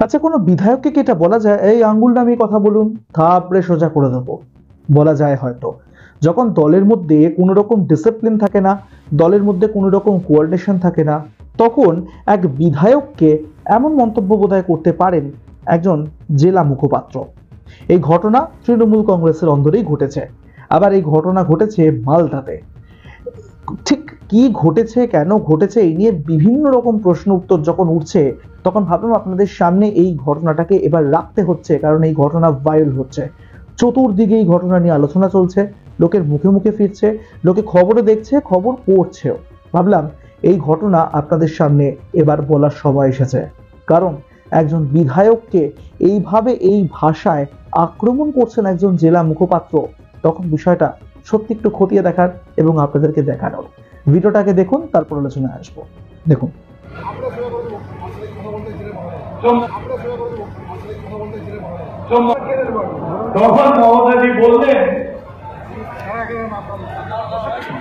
আচ্ছা, কোনো বিধায়ককে কি এটা বলা যায়, এই আঙ্গুল নামিয়ে কথা বলুন, থাপড়ে সোজা করে দেবো? বলা যায় হয়তো। যখন দলের মধ্যে কোনো রকম ডিসিপ্লিন থাকে না, দলের মধ্যে কোনো রকম কোঅর্ডিনেশন থাকে না, তখন এক বিধায়ককে এমন মন্তব্য বোধহয় করতে পারেন একজন জেলা মুখপাত্র। এই ঘটনা তৃণমূল কংগ্রেসের অন্দরেই ঘটেছে। আবার এই ঘটনা ঘটেছে মালদাতে। ঠিক কি ঘটেছে, কেন ঘটেছে, এই নিয়ে বিভিন্ন রকম প্রশ্ন উত্তর যখন উঠছে, তখন ভাবলাম আপনাদের সামনে এই ঘটনাটাকে এবার রাখতে হচ্ছে, কারণ এই ঘটনা ভাইরাল হচ্ছে। চতুর্দিকে এই ঘটনা নিয়ে আলোচনা চলছে, লোকের মুখে মুখে ফিরছে, লোকে খবরে দেখছে, খবর পড়ছেও। ভাবলাম এই ঘটনা আপনাদের সামনে এবার বলার সময় এসেছে, কারণ একজন বিধায়ককে এইভাবে এই ভাষায় আক্রমণ করছেন একজন জেলা মুখপাত্র, তখন বিষয়টা সত্যি একটু খতিয়ে দেখার এবং আপনাদেরকে দেখানোর। ভিডিওটাকে দেখুন, তারপর আলোচনায় আসবো। দেখুন। তখন মমতাজি বললেন,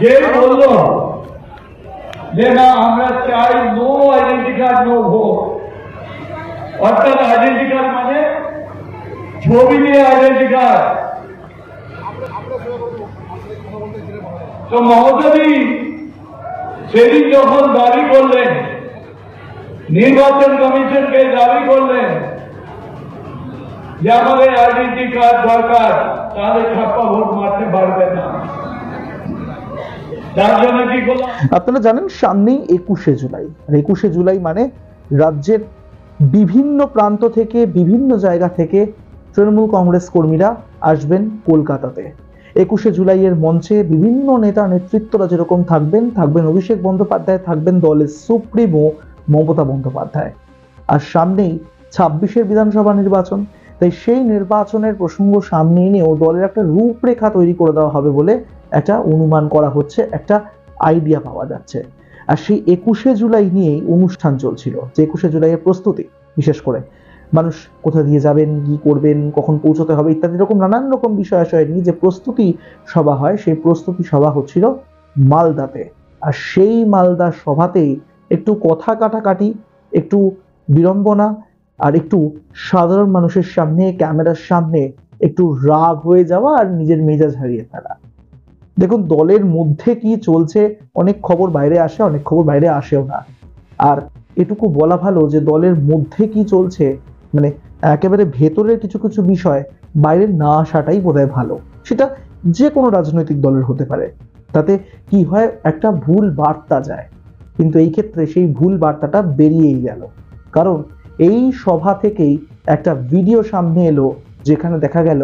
যে বলল যে না আমরা চাই no identity card no vote, অর্থাৎ আইডেন্টি কার্ড মানে ছবি দিয়ে আইডেন্টি কার্ড। তো মমতাজি সেদিন যখন দাবি করলেন, নির্বাচন কমিশনকে দাবি করলেন যে আমাদের আইডেন্টি কার্ড দরকার, তাহলে ছাপ্পা ভোট মারতে পারবে না। তার জন্য কি করলাম, আপনারা জানেন সামনেই 21শে জুলাই, আর 21শে জুলাই মানে রাজ্যের বিভিন্ন প্রান্ত থেকে, বিভিন্ন জায়গা থেকে তৃণমূল কংগ্রেস কর্মীরা আসবেন কলকাতাতে। 21শে জুলাইয়ের মঞ্চে বিভিন্ন নেতা নেতৃত্বরা যেরকম থাকবেন অভিষেক বন্দ্যোপাধ্যায়, থাকবেন দলের সুপ্রিমো মমতা বন্দ্যোপাধ্যায়। আর সামনেই 26শে বিধানসভা নির্বাচন, তাই সেই নির্বাচনের প্রসঙ্গ সামনে এনেও দলের একটা রূপরেখা তৈরি করে দেওয়া হবে বলে একটা অনুমান করা হচ্ছে, একটা আইডিয়া পাওয়া যাচ্ছে। আর সেই 21শে জুলাই নিয়েই অনুষ্ঠান চলছিল, যে 21শে জুলাইয়ের প্রস্তুতি, বিশেষ করে মানুষ কোথা দিয়ে যাবেন, কি করবেন, কখন পৌঁছতে হবে ইত্যাদি রকম নানান রকম বিষয় নিয়ে যে প্রস্তুতি সভা হয়, সেই প্রস্তুতি সভা হচ্ছিল মালদাতে। আর সেই মালদা সভাতেই একটু কথা কাটাকাটি, একটু বিড়ম্বনা, আর একটু সাধারণ মানুষের সামনে, ক্যামেরার সামনে একটু রাগ হয়ে যাওয়া আর নিজের মেজাজ হারিয়ে ফেলা। দেখুন, দলের মধ্যে কি চলছে, অনেক খবর বাইরে আসে, অনেক খবর বাইরে আসেও না। আর এটুকু বলা ভালো যে দলের মধ্যে কি চলছে, মানে একেবারে ভেতরের কিছু কিছু বিষয় বাইরে না আসাটাই বোধহয় ভালো। সেটা যে কোনো রাজনৈতিক দলের হতে পারে, তাতে কি হয়, একটা ভুল বার্তা যায়। কিন্তু এই ক্ষেত্রে সেই ভুল বার্তাটা বেরিয়েই গেল, কারণ এই সভা থেকেই একটা ভিডিও সামনে এলো, যেখানে দেখা গেল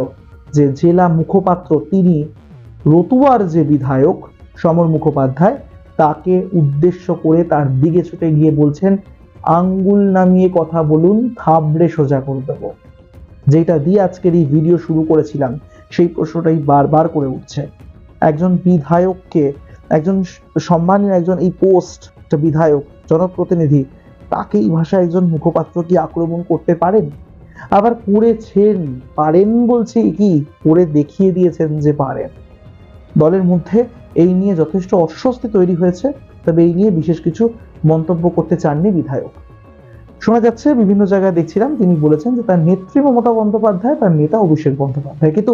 যে জেলা মুখপাত্র, তিনি রতুয়ার যে বিধায়ক সমর মুখোপাধ্যায়, তাকে উদ্দেশ্য করে তার দিকে ছুটে গিয়ে বলছেন, আঙ্গুল নামিয়ে কথা বলুন, থাবড়ে সোজা করে দেবো। যেটা দিয়ে আজকের এই ভিডিও শুরু করেছিলাম, সেই প্রশ্নটাই বারবার করে উঠছে। একজন বিধায়ককে, একজন সম্মানীয় একজন এই পোস্ট বিধায়ক, জনপ্রতিনিধি, তাকে এই ভাষায় একজন মুখপাত্র কি আক্রমণ করতে পারেন? আবার করেছেন, পারেন বলছি কি, করে দেখিয়ে দিয়েছেন যে পারেন। দলের মধ্যে এই নিয়ে যথেষ্ট অস্বস্তি তৈরি হয়েছে, তবে এই নিয়ে বিশেষ কিছু মন্তব্য করতে চাননি বিধায়ক। শোনা যাচ্ছে, বিভিন্ন জায়গায় দেখছিলাম, তিনি বলেছেন যে তার নেত্রী মমতা বন্দ্যোপাধ্যায়, তার নেতা অভিষেক বন্দ্যোপাধ্যায়, কিন্তু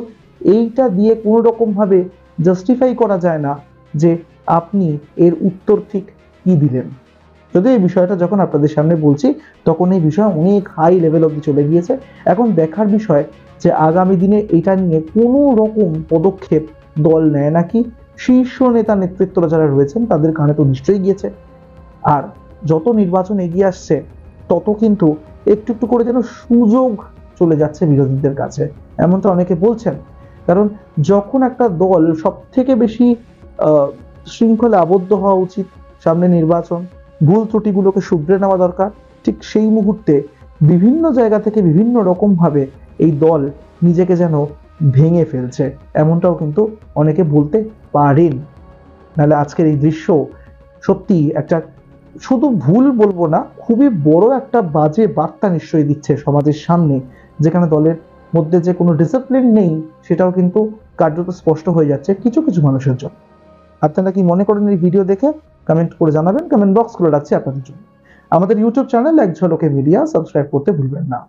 এইটা দিয়ে কোনো রকম ভাবে জাস্টিফাই করা যায় না যে আপনি এর উত্তর ঠিক কি দিলেন। যদি এই বিষয়টা যখন আপনাদের সামনে বলছি, তখন এই বিষয় অনেক হাই লেভেল অবধি চলে গিয়েছে। এখন দেখার বিষয় যে আগামী দিনে এটা নিয়ে কোনো রকম পদক্ষেপ দল নেয় নাকি। শীর্ষ নেতা নেতৃত্বরা যারা রয়েছেন তাদের কানে তো নিশ্চয়ই গিয়েছে। আর যত নির্বাচন এগিয়ে আসছে, তত কিন্তু একটু একটু করে যেন সুযোগ চলে যাচ্ছে বিরোধীদের কাছে, এমনটা অনেকে বলছেন। কারণ যখন একটা দল সব থেকে বেশি শৃঙ্খলা আবদ্ধ হওয়া উচিত, সামনে নির্বাচন, ভুল ত্রুটিগুলোকে শুধরে নেওয়া দরকার, ঠিক সেই মুহূর্তে বিভিন্ন জায়গা থেকে বিভিন্ন রকম ভাবে এই দল নিজেকে যেন ভেঙে ফেলছে, এমনটাও কিন্তু অনেকে বলতে পারেন। নাহলে আজকের এই দৃশ্য সত্যি একটা, শুধু ভুল বলবো না, খুবই বড় একটা বাজে বার্তা নিশ্চয়ই দিচ্ছে সমাজের সামনে, যেখানে দলের মধ্যে যে কোনো ডিসিপ্লিন নেই, সেটাও কিন্তু কার্যত স্পষ্ট হয়ে যাচ্ছে কিছু কিছু মানুষের জন্য। আপনারা কি মনে করেন এই ভিডিও দেখে? কমেন্ট করে জানাবেন, কমেন্ট বক্স করে রাখছি আপনাদের জন্য। আমাদের ইউটিউব চ্যানেল এক ঝলকে মিডিয়া সাবস্ক্রাইব করতে ভুলবেন না।